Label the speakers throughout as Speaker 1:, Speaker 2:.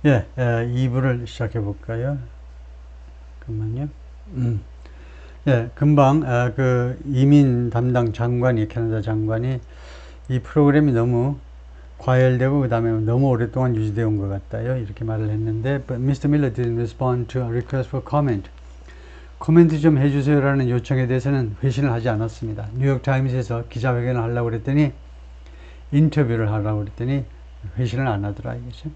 Speaker 1: 예, 2부를 시작해 볼까요? 잠깐만요. 예, 금방 그 이민 담당 장관이 캐나다 장관이 이 프로그램이 너무 과열되고 그다음에 너무 오랫동안 유지되어 온 것 같다요. 이렇게 말을 했는데 but Mr. Miller didn't respond to a request for comment. 코멘트 좀 해주세요라는 요청에 대해서는 회신을 하지 않았습니다. 뉴욕 타임스에서 기자회견을 하려고 그랬더니 인터뷰를 하려고 그랬더니 회신을 안 하더라 이거죠.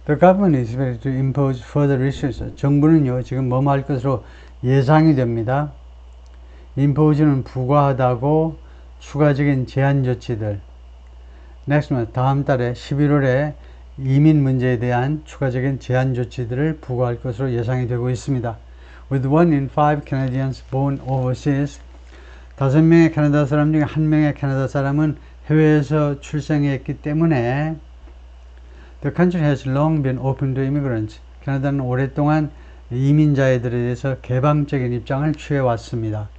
Speaker 1: The government is ready to impose further restrictions. 정부는요 지금 뭐뭐 할 것으로 예상이 됩니다. impose는 부과하다고 추가적인 제한 조치들. next month 다음 달에 11월에 이민 문제에 대한 추가적인 제한 조치들을 부과할 것으로 예상이 되고 있습니다. With 1 in 5 Canadians born overseas, 5명의 캐나다 사람 중에 1명의 캐나다 사람은 해외에서 출생했기 때문에 The country has long been open to immigrants. 캐나다는 오랫동안 이민자들에 대해서 개방적인 입장을 취해왔습니다.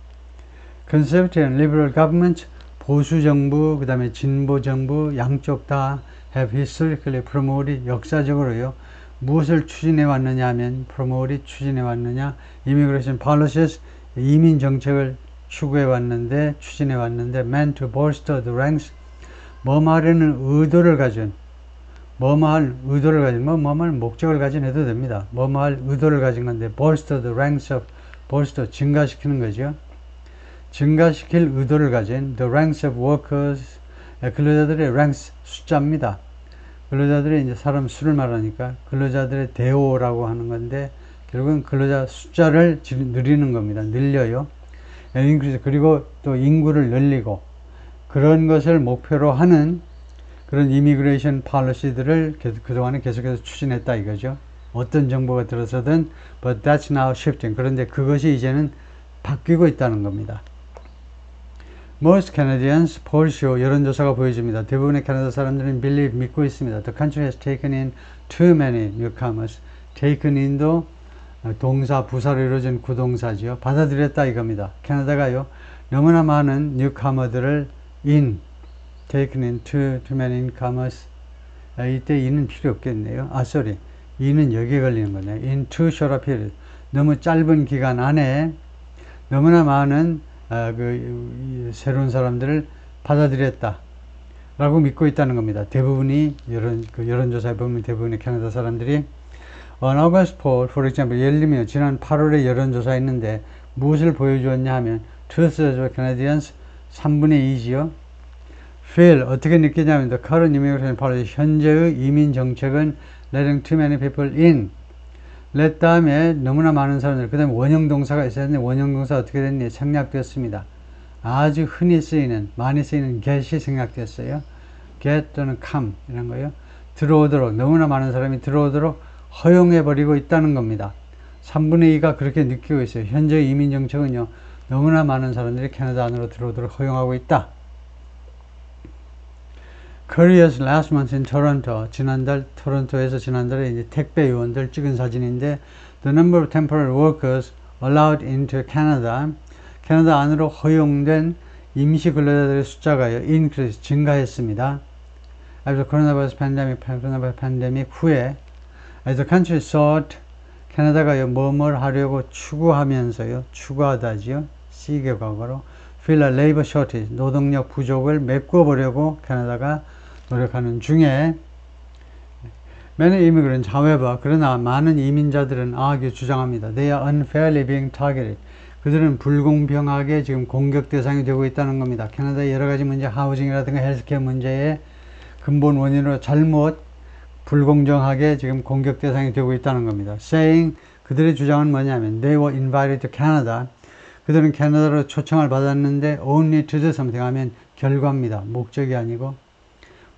Speaker 1: Conservative and liberal government, 보수 정부, 그 다음에 진보 정부, 양쪽 다 have historically promoted, 역사적으로요. 무엇을 추진해 왔느냐 하면 promoted, 추진해 왔느냐, immigration policies, 이민 정책을 추구해 왔는데, 추진해 왔는데, meant to bolster the ranks, 뭐뭐하려는 의도를 가진, 뭐뭐할 의도를 가진, 뭐뭐할 목적을 가진 해도 됩니다. 뭐뭐할 의도를 가진 건데, bolster the ranks of, bolster, 증가시키는 거죠. 증가시킬 의도를 가진 the ranks of workers, 근로자들의 ranks 숫자입니다. 근로자들의 이제 사람 수를 말하니까 근로자들의 대오라고 하는 건데 결국은 근로자 숫자를 늘리는 겁니다. 늘려요. increase, 그리고 또 인구를 늘리고 그런 것을 목표로 하는 그런 이미그레이션 팔러시들을 그동안에 계속해서 추진했다 이거죠. 어떤 정부가 들어서든 but that's now shifting. 그런데 그것이 이제는 바뀌고 있다는 겁니다. Most Canadians, 폴쇼 여론조사가 보여줍니다. 대부분의 캐나다 사람들은 believe, 믿고 있습니다. The country has taken in too many newcomers. taken in도 동사, 부사로 이루어진 구동사죠. 받아들였다 이겁니다. 캐나다가요, 너무나 많은 newcomer들을 in, taken in too many newcomers. 이때 in은 필요 없겠네요. sorry. in은 여기에 걸리는 거네요. in too short a period. 너무 짧은 기간 안에 너무나 많은 새로운 사람들을 받아들였다 라고 믿고 있다는 겁니다. 대부분이 여론조사에 보면 대부분의 캐나다 사람들이 on August poll, for example, 예를 들면 지난 8월에 여론조사 했는데 무엇을 보여주었냐 하면 2/3 of Canadians 3분의 2지요. feel, 어떻게 느끼냐면 the current immigration policy, 현재의 이민 정책은 letting too many people in, let 다음에 너무나 많은 사람들, 그 다음에 원형 동사가 있어야 되는데 원형 동사 어떻게 됐니? 생략되었습니다. 아주 흔히 쓰이는, 많이 쓰이는 get이 생략됐어요. get 또는 come 이런 거요. 들어오도록, 너무나 많은 사람이 들어오도록 허용해버리고 있다는 겁니다. 3분의 2가 그렇게 느끼고 있어요. 현재 이민 정책은요, 너무나 많은 사람들이 캐나다 안으로 들어오도록 허용하고 있다. Korea's last month in Toronto, 지난달 토론토에서 지난달에 이제 택배 요원들 찍은 사진인데 the number of temporary workers allowed into Canada, 캐나다 안으로 허용된 임시 근로자들의 숫자가요, increase, 증가했습니다. After coronavirus pandemic 후에 as the country sought, 캐나다가요, 뭐뭘 하려고 추구하면서요, 추구하다지요, seek의 과거로 fill a labor shortage, 노동력 부족을 메꿔보려고 캐나다가 노력하는 중에 many immigrants, however, 그러나 많은 이민자들은 주장합니다. They are unfairly being targeted. 그들은 불공평하게 지금 공격 대상이 되고 있다는 겁니다. 캐나다의 여러 가지 문제, 하우징이라든가 헬스케어 문제의 근본 원인으로 잘못 불공정하게 지금 공격 대상이 되고 있다는 겁니다. Saying, 그들의 주장은 뭐냐면 they were invited to Canada. 그들은 캐나다로 초청을 받았는데 only to do something 하면 결과입니다. 목적이 아니고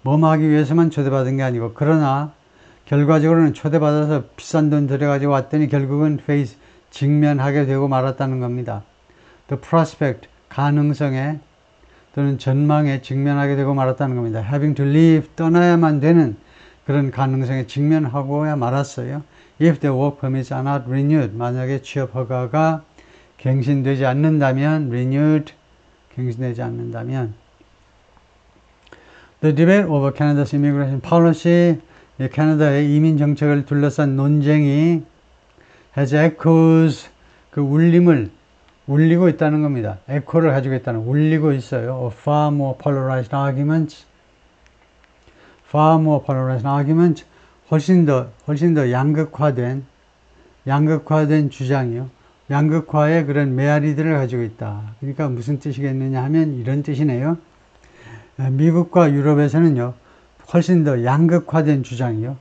Speaker 1: 뭐뭐 하기 위해서만 초대받은 게 아니고 그러나 결과적으로는 초대받아서 비싼 돈 들여가지고 왔더니 결국은 직면하게 되고 말았다는 겁니다. The prospect, 가능성에 또는 전망에 직면하게 되고 말았다는 겁니다. Having to leave, 떠나야만 되는 그런 가능성에 직면하고야 말았어요. If the work permits are not renewed, 만약에 취업 허가가 갱신되지 않는다면, renewed, 갱신되지 않는다면 The debate over Canada's immigration policy, 이 캐나다의 이민 정책을 둘러싼 논쟁이 has echoes, 그 울리고 있다는 겁니다. 에코를 가지고 있다는, 울리고 있어요. Of far more polarized arguments, 훨씬 더 양극화된 주장이요. 양극화의 그런 메아리들을 가지고 있다. 그러니까 무슨 뜻이겠느냐 하면 이런 뜻이네요. 미국과 유럽에서는요, 훨씬 더 양극화된 주장이요.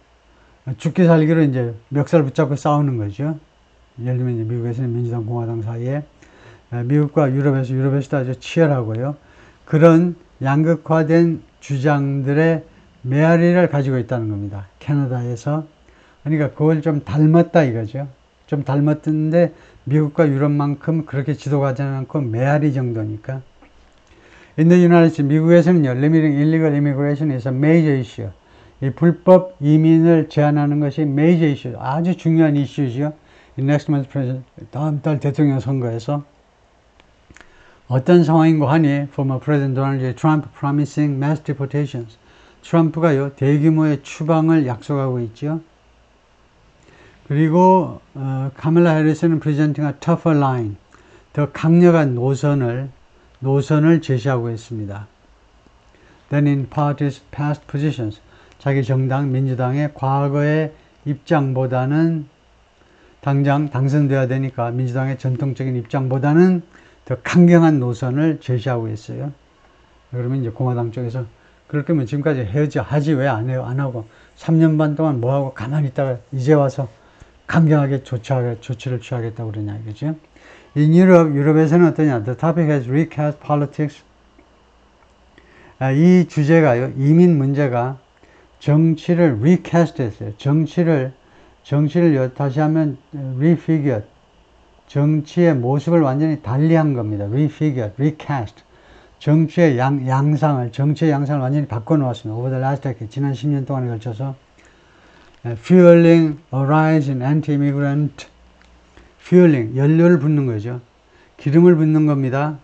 Speaker 1: 죽기 살기로 이제 멱살 붙잡고 싸우는 거죠. 예를 들면 이제 미국에서는 민주당, 공화당 사이에, 미국과 유럽에서도 아주 치열하고요. 그런 양극화된 주장들의 메아리를 가지고 있다는 겁니다. 캐나다에서. 그러니까 그걸 좀 닮았다 이거죠. 좀 닮았는데 미국과 유럽만큼 그렇게 지도가지 않고 메아리 정도니까. In the United States, 미국에서는요, limiting illegal immigration is a major issue. 이 불법 이민을 제한하는 것이 major issue, 아주 중요한 이슈죠. In next month's president, 다음 달 대통령 선거에서. 어떤 상황인고 하니, former President Donald J. Trump promising mass deportations. 트럼프가요, 대규모의 추방을 약속하고 있죠. 그리고 카멜라 해리스는 presenting a tougher line, 더 강력한 노선을 제시하고 있습니다. Then in party's past positions, 자기 정당 민주당의 과거의 입장보다는 당장 당선돼야 되니까 민주당의 전통적인 입장보다는 더 강경한 노선을 제시하고 있어요. 그러면 이제 공화당 쪽에서 그럴 거면 지금까지 해야지 하지 왜 안 해요? 안 하고 3년 반 동안 뭐 하고 가만히 있다가 이제 와서 강경하게 조치를 취하겠다고 그러냐 이거죠. In 유럽에서는 어떠냐? The topic has recast politics. 이 주제가요, 이민 문제가 정치를 recast 했어요. 정치를요, 다시 하면 refigured. 정치의 모습을 완전히 달리한 겁니다. refigured, recast. 정치의 양상을 완전히 바꿔놓았습니다. Over the last decade, 지난 10년 동안에 걸쳐서. Fueling a rise in anti-immigrant, fueling, 연료를 붓는 거죠. 기름을 붓는 겁니다.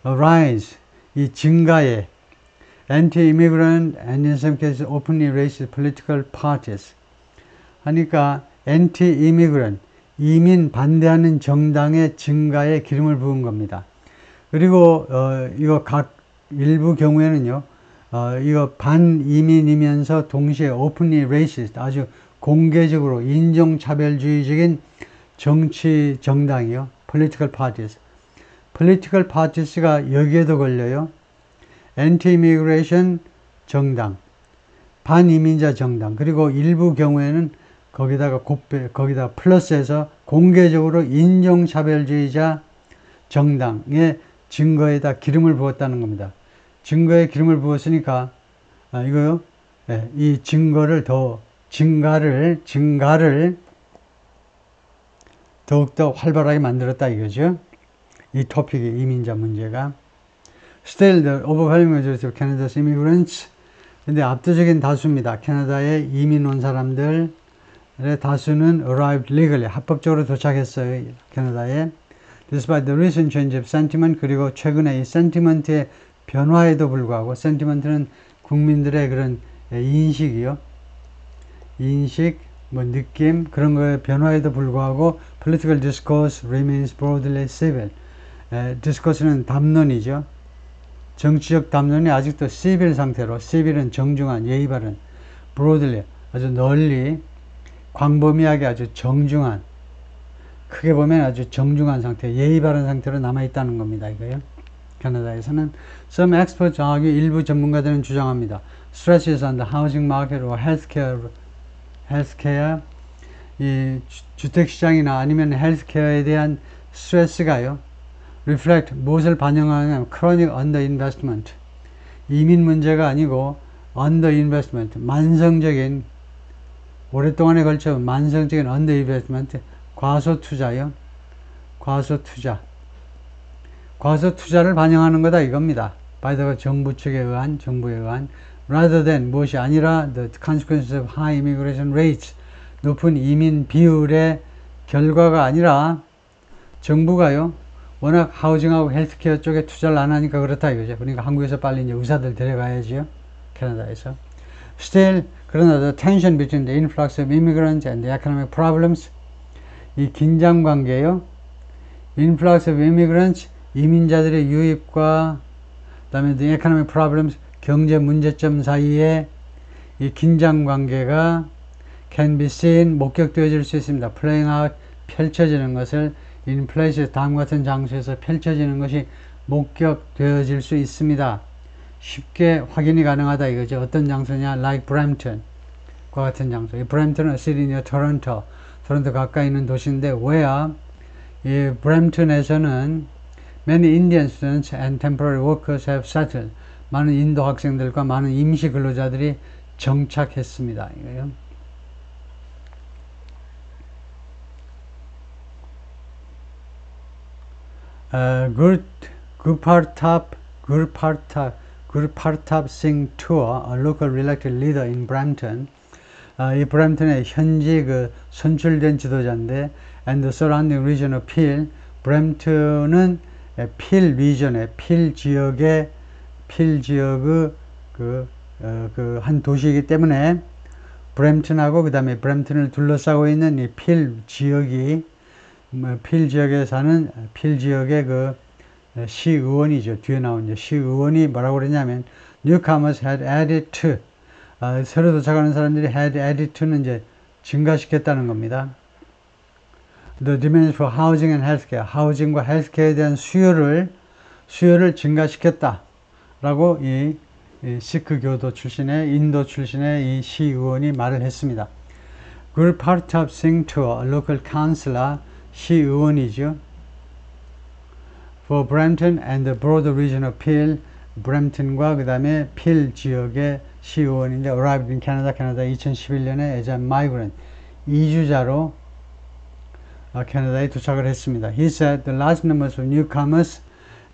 Speaker 1: A rise, 이 증가에, anti-immigrant and in some cases openly racist political parties. 하니까 anti-immigrant, 이민 반대하는 정당의 증가에 기름을 부은 겁니다. 그리고 이거 일부 경우에는요, 이거 반이민이면서 동시에 openly racist, 아주 공개적으로 인종차별주의적인 정치 정당이요, political parties. political parties가 여기에도 걸려요. anti-immigration 정당, 반이민자 정당, 그리고 일부 경우에는 거기다가 플러스해서 공개적으로 인종차별주의자 정당의 증거에다 기름을 부었다는 겁니다. 증거에 기름을 부었으니까 이거요, 이 증가를 더욱더 활발하게 만들었다 이거죠. 이 토픽의 이민자 문제가. Still the overwhelming majority of Canada's immigrants, 근데 압도적인 다수입니다. 캐나다에 이민 온 사람들의 다수는 arrived legally, 합법적으로 도착했어요. 캐나다에. Despite the recent change of sentiment, 그리고 최근에 이 sentiment의 변화에도 불구하고, sentiment는 국민들의 그런 인식이요. 인식, 느낌, 그런 거에 변화에도 불구하고, political discourse remains broadly civil. discourse는 담론이죠. 정치적 담론이 아직도 civil 상태로, civil은 정중한, 예의 바른, broadly, 아주 널리, 광범위하게 아주 정중한, 크게 보면 아주 정중한 상태, 예의 바른 상태로 남아있다는 겁니다. 이거요. 캐나다에서는 some experts argue, 일부 전문가들은 주장합니다. stresses on the housing market or healthcare, 이 주택시장이나 아니면 헬스케어에 대한 스트레스가요, reflect, 무엇을 반영하냐면 chronic underinvestment, 이민 문제가 아니고 underinvestment, 만성적인, 오랫동안에 걸쳐 만성적인 underinvestment, 과소투자요. 과소투자를 반영하는 거다 이겁니다. by the 정부에 의한 rather than, 무엇이 아니라 the consequences of high immigration rates, 높은 이민 비율의 결과가 아니라 정부가요, 워낙 하우징하고 헬스케어 쪽에 투자를 안 하니까 그렇다 이거죠. 그러니까 한국에서 빨리 이제 의사들 데려가야지요. 캐나다에서. Still, 그러나 the tension between the influx of immigrants and the economic problems, 이 긴장 관계요. influx of immigrants, 이민자들의 유입과 그다음에 the economic problems, 경제 문제점 사이에 이 긴장 관계가 can be seen, 목격되어질 수 있습니다. playing out, 펼쳐지는 것을 in places, 다음과 같은 장소에서 펼쳐지는 것이 목격되어질 수 있습니다. 쉽게 확인이 가능하다 이거죠. 어떤 장소냐? like Brampton과 같은 장소. 이 Brampton은 city near Toronto, 토론토 가까이 있는 도시인데 where 이 Brampton에서는 many Indian students and temporary workers have settled. 많은 인도 학생들과 많은 임시 근로자들이 정착했습니다. 이거요. Gurpratap Singh Tour, a local elected leader in Brampton. 이 브램튼의 현지 그 선출된 지도자인데, and the surrounding region of Peel. 브램튼은 필 리전의 필 지역의 한 도시이기 때문에 브램튼하고 그 다음에 브램튼을 둘러싸고 있는 이 필 지역이 필 지역에 사는 필 지역의 그 시의원이죠. 뒤에 나온 시의원이 뭐라고 그러냐면 newcomers had added to, 새로 도착하는 사람들이 had added to는 이제 증가시켰다는 겁니다. The demand for housing and healthcare, 하우징과 헬스케어에 대한 수요를 증가시켰다라고 이 시크 교도 출신의 인도 출신의 이 시의원이 말을 했습니다. Gurpratap Singh Tour, local councillor, 시의원이죠. For Brampton and the broader region of Peel, 브램튼과 그 다음에 필 지역의 시의원인데 arrived in Canada, 캐나다 2011년에 as a migrant, 이주자로 캐나다에 도착을 했습니다. He said the large numbers of newcomers,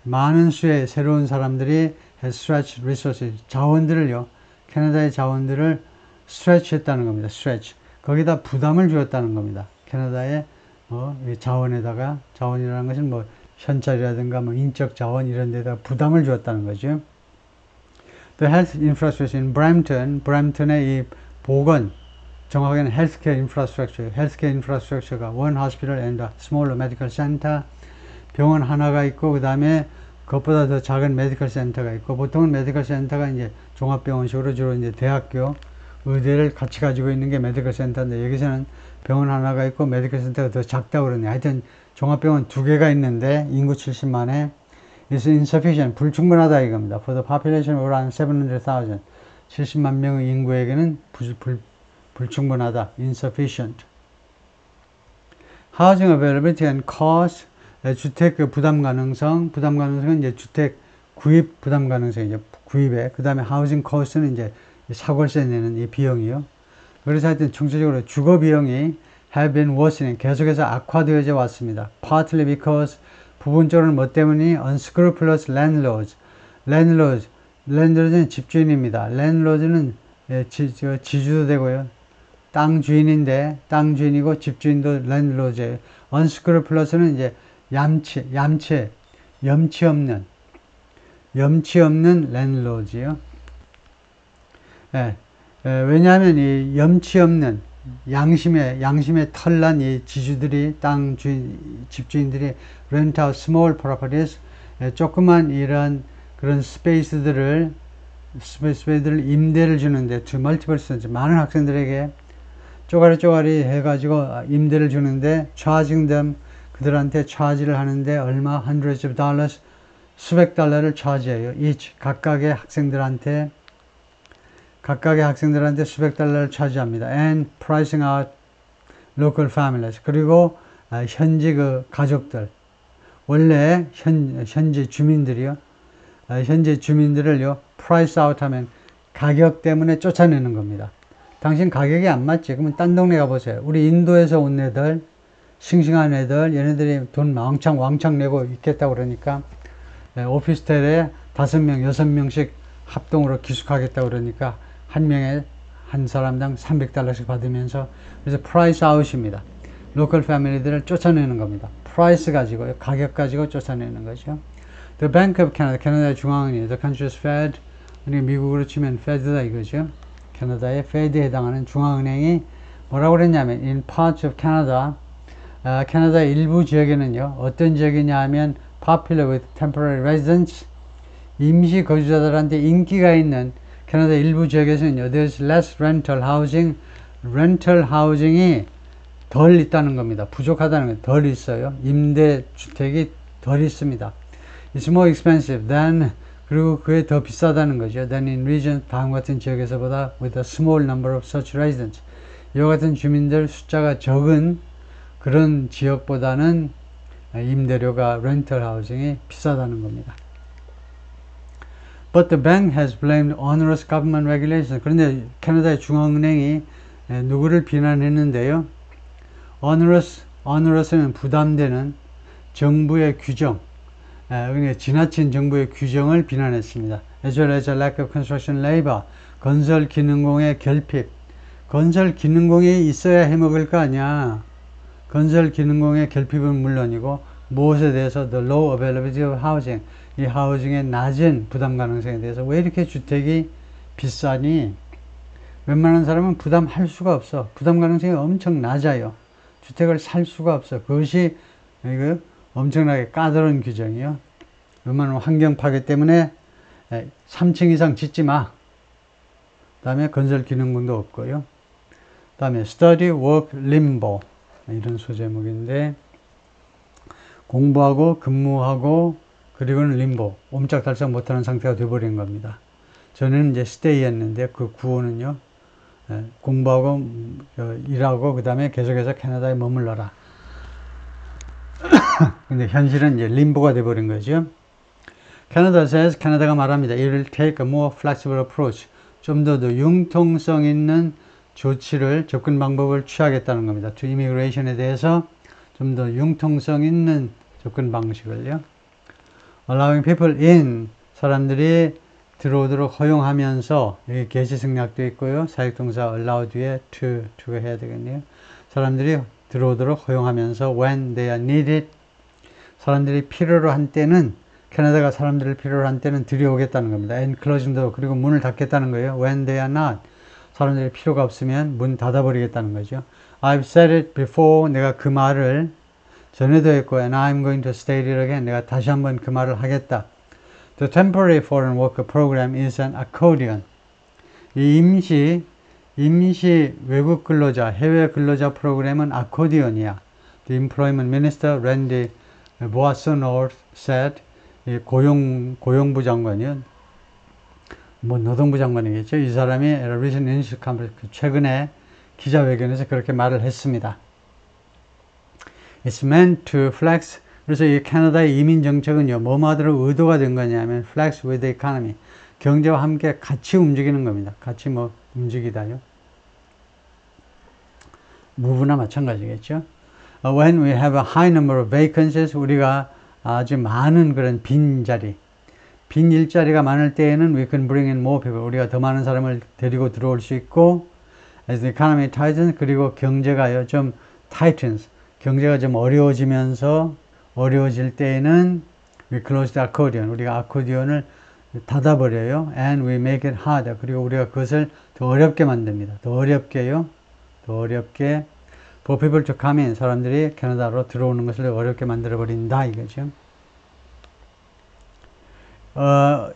Speaker 1: 많은 수의 새로운 사람들이 has stretched resources, 자원들을요, 캐나다의 자원들을 stretch 했다는 겁니다. stretch. 거기다 부담을 주었다는 겁니다. 캐나다의 자원에다가, 자원이라는 것은 뭐 현찰이라든가 뭐 인적 자원 이런 데다가 부담을 주었다는 거죠. The health infrastructure in Brampton, 브램튼의 이 보건, 정확하게는 healthcare infrastructure, healthcare infrastructure가 one hospital and a smaller medical center, 병원 하나가 있고 그 다음에 그것보다 더 작은 메디컬 센터가 있고, 보통은 메디컬 센터가 이제 종합병원식으로 주로 이제 대학교 의대를 같이 가지고 있는 게 메디컬 센터인데, 여기서는 병원 하나가 있고 메디컬 센터가 더 작다고 그러네요. 하여튼 종합병원 2개가 있는데 인구 70만에 is insufficient, 불충분하다 이겁니다. For the population of around 700,000, 70만 명의 인구에게는 불충분하다, insufficient. Housing availability and cost, 주택 그 부담 가능성은 이제 주택 구입 부담 가능성이죠. 구입에. 그 다음에 housing cost는 이제 사골세 내는 이 비용이요. 그래서 하여튼 총체적으로 주거 비용이 have been worsening, 계속해서 악화되어져 왔습니다. Partly because, 부분적으로는 뭐 때문이 unscrupulous landlords는 집주인입니다. landlords는 지주도 되고요. 땅 주인인데, 땅 주인이고 집주인도 landlords예요. unscrupulous는 이제 염치 없는 landlords요. 왜냐하면 이 염치 없는 양심에 털난 이 지주들이, 집주인들이 rent out small properties, 조그만 이런 그런 스페이스들을 임대를 주는데, to multiple students, 많은 학생들에게 쪼가리 해가지고 임대를 주는데, charging them, 그들한테 차지를 하는데 얼마, hundreds of dollars, 수백 달러를 차지해요. each, 각각의 학생들한테 수백 달러를 차지합니다. and pricing out local families, 그리고 현지 그 가족들, 원래 현지 주민들을요, price out 하면 가격 때문에 쫓아내는 겁니다. 당신 가격이 안 맞지? 그러면 딴 동네 가보세요. 우리 인도에서 온 애들, 싱싱한 애들, 얘네들이 돈 왕창 내고 있겠다고 그러니까, 오피스텔에 5명, 6명씩 합동으로 기숙하겠다고 그러니까, 한 사람당 300달러씩 받으면서, 그래서 price out입니다. 로컬 패밀리들을 쫓아내는 겁니다. price 가지고요, 가격 가지고 쫓아내는 거죠. The Bank of Canada, 캐나다의 중앙은행, the country's Fed, 미국으로 치면 Fed다 이거죠. 캐나다의 Fed에 해당하는 중앙은행이 뭐라고 그랬냐면 in parts of Canada, 캐나다의 일부 지역에는요, 어떤 지역이냐 하면 popular with temporary residents, 임시 거주자들한테 인기가 있는 캐나다 일부 지역에서는요, there's less rental housing, rental housing이 덜 있다는 겁니다. 부족하다는 거예요. 덜 있어요. 임대주택이 덜 있습니다. It's more expensive than, 그리고 그게 더 비싸다는 거죠. than in region, 다음 같은 지역에서보다 with a small number of such residents. 이와 같은 주민들 숫자가 적은 그런 지역보다는 임대료가 rental housing이 비싸다는 겁니다. But the bank has blamed onerous government regulations. 그런데 캐나다의 중앙은행이 누구를 비난했는데요. onerous는 부담되는 정부의 규정, 그러니까 지나친 정부의 규정을 비난했습니다. As well as a lack of construction labor, 건설 기능공의 결핍. 건설 기능공이 있어야 해먹을 거 아니야. 건설 기능공의 결핍은 물론이고 무엇에 대해서 the low availability of housing, 이 하우징의 낮은 부담 가능성에 대해서 왜 이렇게 주택이 비싸니? 웬만한 사람은 부담할 수가 없어. 부담 가능성이 엄청 낮아요. 주택을 살 수가 없어. 그것이 이거 엄청나게 까다로운 규정이요. 웬만한 환경 파괴 때문에 3층 이상 짓지 마. 그 다음에 건설 기능공도 없고요. 그 다음에 study, work, limbo, 이런 소제목인데 공부하고 근무하고 그리고는 림보, 옴짝달싹 못하는 상태가 되어버린 겁니다. 저는 이제 stay였는데 그 구호는요, 공부하고 일하고 그 다음에 계속해서 캐나다에 머물러라. 근데 현실은 이제 림보가 되어버린 거죠. Canada says, 캐나다가 말합니다. It will take a more flexible approach. 좀 더 융통성 있는 조치를, 접근 방법을 취하겠다는 겁니다. To immigration에 대해서 좀 더 융통성 있는 접근 방식을요. Allowing people in, 사람들이 들어오도록 허용하면서, 여기 계시승낙도 있고요. 사역동사 allow 뒤에 to가 해야 되겠네요. 사람들이 들어오도록 허용하면서 when they are needed, 사람들이 필요로 한 때는, 캐나다가 사람들을 필요로 한 때는 들여오겠다는 겁니다. And closing the door, 그리고 문을 닫겠다는 거예요. When they are not, 사람들이 필요가 없으면 문 닫아버리겠다는 거죠. I've said it before, 내가 그 말을 전에도 했고, and I'm going to state it again, 내가 다시 한번 그 말을 하겠다. The temporary foreign worker program is an accordion. 이 임시 외국 근로자, 해외 근로자 프로그램은 아코디언이야. The employment minister Randy Boissonnault said, 이 고용부 장관이요. 뭐 노동부 장관이겠죠. 이 사람이 recent news conference, 최근에 기자회견에서 그렇게 말을 했습니다. It's meant to flex. 그래서 이 캐나다의 이민 정책은요, 뭐마저로 의도가 된 거냐면 flex with the economy. 경제와 함께 같이 움직이는 겁니다. 같이 뭐 움직이다요. 무브나 마찬가지겠죠. When we have a high number of vacancies, 우리가 아주 많은 그런 빈 자리, 빈 일자리가 많을 때에는 we can bring in more people. 우리가 더 많은 사람을 데리고 들어올 수 있고, as the economy tightens, 그리고 경제가요 좀 tightens, 경제가 좀 어려워질 때에는 we close the accordion, 우리가 아코디언을 닫아버려요. And we make it harder, 그리고 우리가 그것을 더 어렵게 만듭니다. 더 어렵게 for people to come in, 사람들이 캐나다로 들어오는 것을 어렵게 만들어버린다 이거죠.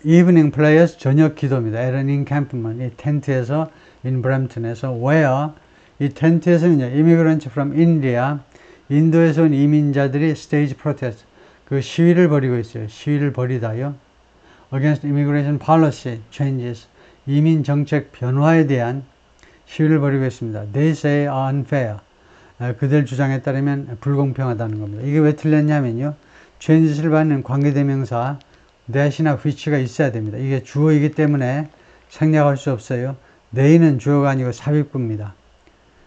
Speaker 1: Evening prayers, 저녁 기도입니다. At an encampment, 이 텐트에서, in Brampton에서, where, 이 텐트에서는요, immigrants from India, 인도에서 온 이민자들이 stage protest, 그 시위를 벌이고 있어요. 시위를 벌이다요. Against immigration policy changes, 이민 정책 변화에 대한 시위를 벌이고 있습니다. They say are unfair. 그들 주장에 따르면 불공평하다는 겁니다. 이게 왜 틀렸냐면요. changes를 받는 관계대명사 that이나 which가 있어야 됩니다. 이게 주어이기 때문에 생략할 수 없어요. they는 주어가 아니고 삽입구입니다.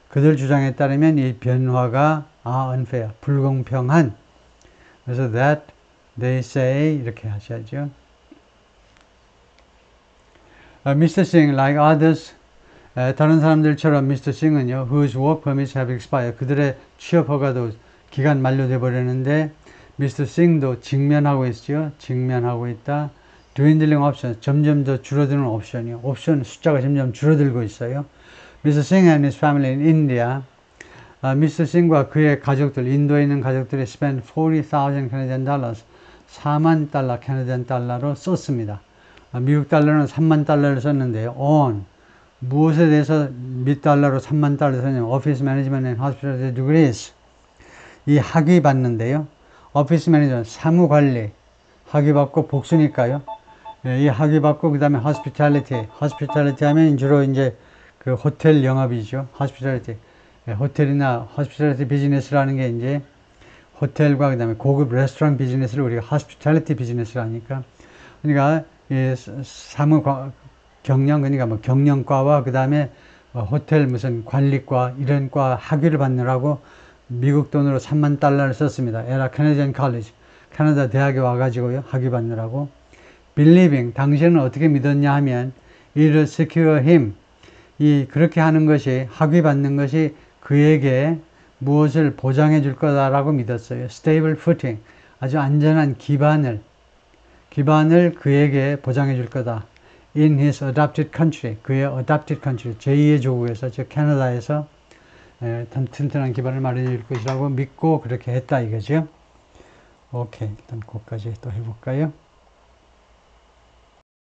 Speaker 1: 그들 주장에 따르면 이 변화가 are unfair, 불공평한. 그래서 that, they say 이렇게 하셔야죠. Mr. Singh, like others, 다른 사람들처럼 Mr. Singh은요, whose work permits have expired, 그들의 취업 허가도 기간 만료돼 버렸는데, Mr. Singh도 직면하고 있죠. 직면하고 있다. dwindling options, 점점 더 줄어드는 옵션이요. 옵션 숫자가 점점 줄어들고 있어요. Mr. Singh and his family in India, Mr. Singh과 그의 가족들, 인도에 있는 가족들이 spent 40,000 Canadian dollars, 4만 달러, 캐나디안 달러로 썼습니다. 미국 달러는 3만 달러를 썼는데요. on, 무엇에 대해서 몇 달러로 3만 달러를 썼냐면 Office Management and Hospitality Degrees, 이 학위 받는데요. Office Management, 사무관리, 학위 받고 복수니까요. 이 학위 받고 그 다음에 Hospitality, Hospitality 하면 주로 이제 그 호텔 영업이죠. Hospitality, 호텔이나 Hospitality 비즈니스라는 게 이제 호텔과 그 다음에 고급 레스토랑 비즈니스를 우리가 Hospitality 비즈니스를 하니까, 그러니까 이 사무 경영, 그러니까 뭐 경영과와 그 다음에 호텔 무슨 관리과 이런 과 학위를 받느라고 미국 돈으로 3만 달러를 썼습니다. 에라 캐나디안 컬리지, 캐나다 대학에 와가지고요 학위 받느라고. Believing, 당신은 어떻게 믿었냐 하면 it will secure him, 이 그렇게 하는 것이, 학위 받는 것이 그에게 무엇을 보장해 줄 거다라고 믿었어요. Stable footing, 아주 안전한 기반을 그에게 보장해 줄 거다. In his adopted country, 그의 adopted country, 제2의 조국에서, 즉 캐나다에서 튼튼한 기반을 마련해 줄 것이라고 믿고 그렇게 했다 이거죠. 오케이, 일단 거기까지 또 해볼까요?